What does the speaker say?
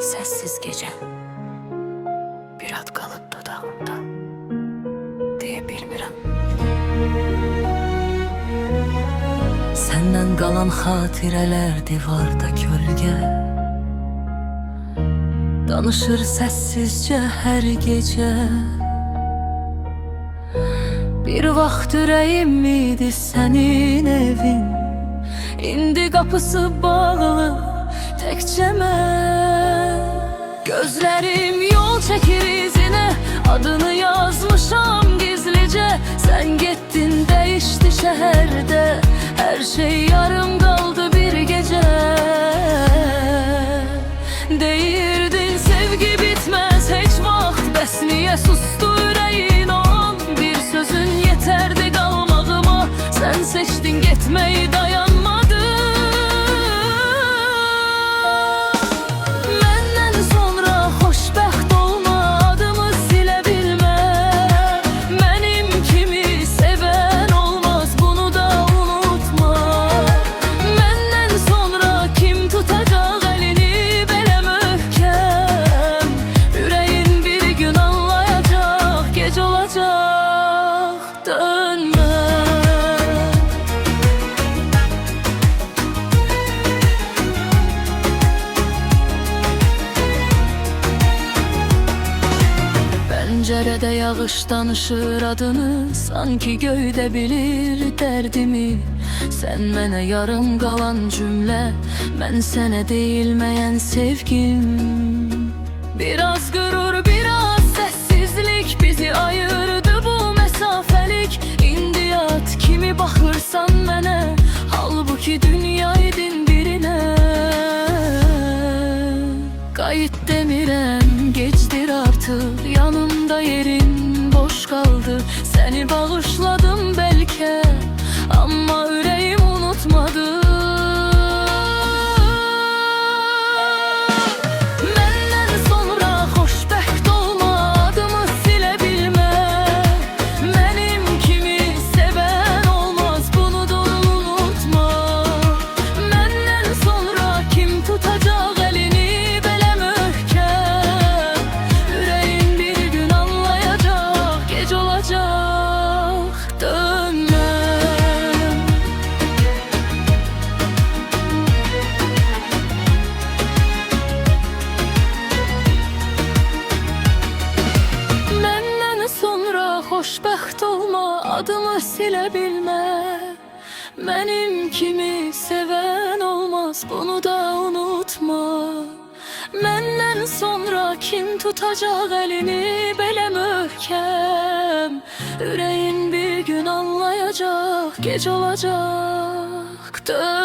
Sessiz gece bir ad qalıb dodağımda, deyə bilmirəm. Səndən qalan xatirələr divarda kölgə, danışır səssizcə hər gecə. Bir vaxt ürəyim idi sənin evin, indi qapısı bağlı təkcə mən. Gözlərim yol çəkir izinə, adını yazmışam gizlicə. Sən getdin, dəyişdi şəhərdə, hər şey yarım qaldı bir gecə. Deyirdin sevgi bitməz heç vaxt, bəs niyə sustu ürəyin on? Bir sözün yetərdi qalmağıma, sən seçdin getməyi, dayanmadın. Pəncərədə yağış danışır adını, sanki göydə bilir dərdimi. Sən mənə yarım qalan cümlə, mən sənə deyilməyən sevgim. Biraz qürur, biraz səssizlik bizi ayırdı bu məsafəlik. İndi yat kimi baxırsan mənə, halbuki dünyaydın birinə. Qayıt demirəm, gecdir artıq, yanımda yerin boş qaldı. Səni bağışladım bəlkə, amma ürəyim unutmadı. Məndən sonra xoşbəxt olma, adımı silə bilmə. Mənim kimi sevən olmaz, bunu da unutma. Məndən sonra kim tutacaq əlini belə möhkəm? Ürəyin bir gün anlayacaq, gec olacaq, dönməm. Məndən sonra xoşbəxt olma, adımı silə bilmə. Mənim kimi sevən olmaz, bunu da unutma. Məndən sonra kim tutacaq əlini belə möhkəm? Ürəyin bir gün anlayacaq, gec olacaq, dön.